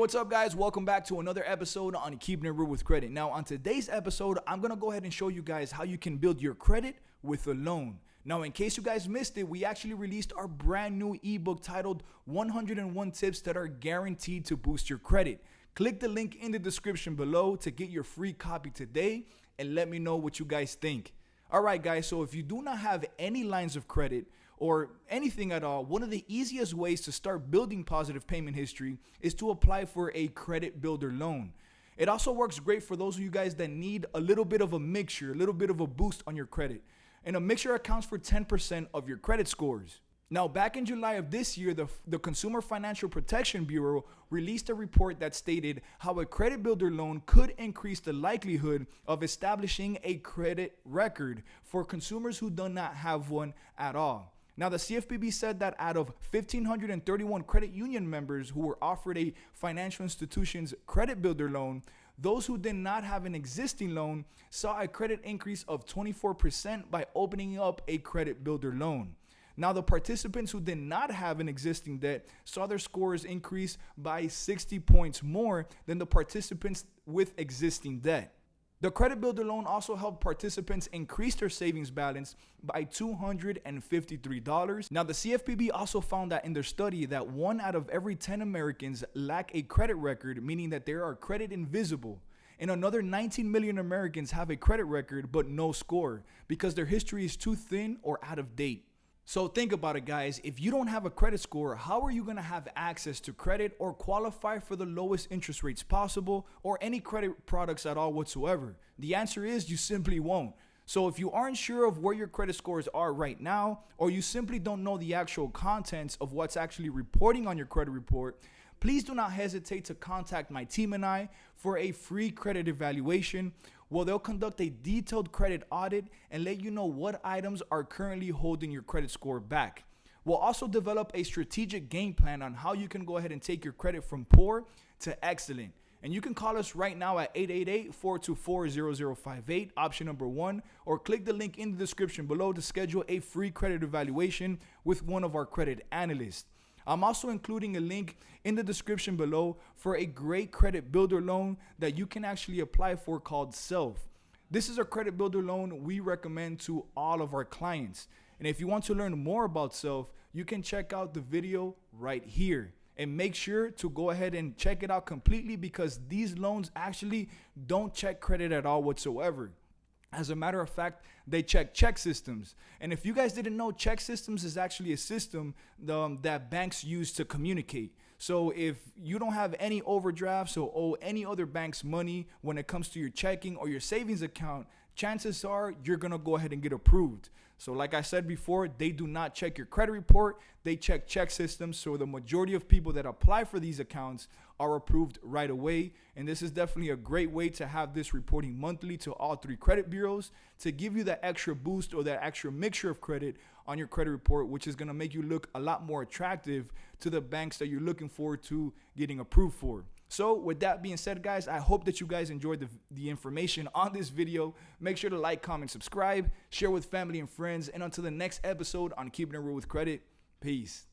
what's up, guys? Welcome back to another episode on Keeping It Real with Credit. Now, on today's episode, I'm going to go ahead and show you guys how you can build your credit with a loan. Now, in case you guys missed it, we actually released our brand new ebook titled 101 Tips That Are Guaranteed to Boost Your Credit. Click the link in the description below to get your free copy today and let me know what you guys think. All right, guys, so if you do not have any lines of credit or anything at all, one of the easiest ways to start building positive payment history is to apply for a credit builder loan. It also works great for those of you guys that need a little bit of a mixture, a little bit of a boost on your credit. And a mixture accounts for 10% of your credit scores. Now, back in July of this year, the Consumer Financial Protection Bureau released a report that stated how a credit builder loan could increase the likelihood of establishing a credit record for consumers who do not have one at all. Now, the CFPB said that out of 1,531 credit union members who were offered a financial institution's credit builder loan, those who did not have an existing loan saw a credit increase of 24% by opening up a credit builder loan. Now, the participants who did not have an existing debt saw their scores increase by 60 points more than the participants with existing debt. The credit builder loan also helped participants increase their savings balance by $253. Now, the CFPB also found that in their study that 1 out of every 10 Americans lack a credit record, meaning that they are credit invisible. And another 19 million Americans have a credit record but no score because their history is too thin or out of date. So think about it, guys. If you don't have a credit score, how are you going to have access to credit or qualify for the lowest interest rates possible or any credit products at all whatsoever? The answer is you simply won't. So if you aren't sure of where your credit scores are right now, or you simply don't know the actual contents of what's actually reporting on your credit report, please do not hesitate to contact my team and I for a free credit evaluation. Well, they'll conduct a detailed credit audit and let you know what items are currently holding your credit score back. We'll also develop a strategic game plan on how you can go ahead and take your credit from poor to excellent. And you can call us right now at 888-424-0058, option number 1, or click the link in the description below to schedule a free credit evaluation with one of our credit analysts. I'm also including a link in the description below for a great credit builder loan that you can actually apply for called Self. This is a credit builder loan we recommend to all of our clients. And if you want to learn more about Self, you can check out the video right here. And make sure to go ahead and check it out completely because these loans actually don't check credit at all whatsoever. As a matter of fact, they check ChexSystems. And if you guys didn't know, ChexSystems is actually a system that banks use to communicate. So if you don't have any overdrafts or owe any other bank's money when it comes to your checking or your savings account, chances are you're going to go ahead and get approved. So like I said before, they do not check your credit report. They check ChexSystems. So the majority of people that apply for these accounts are approved right away. And this is definitely a great way to have this reporting monthly to all 3 credit bureaus to give you that extra boost or that extra mixture of credit on your credit report, which is going to make you look a lot more attractive to the banks that you're looking forward to getting approved for. So with that being said, guys, I hope that you guys enjoyed the information on this video. Make sure to like, comment, subscribe, share with family and friends. And until the next episode on Keeping It Real with Credit, peace.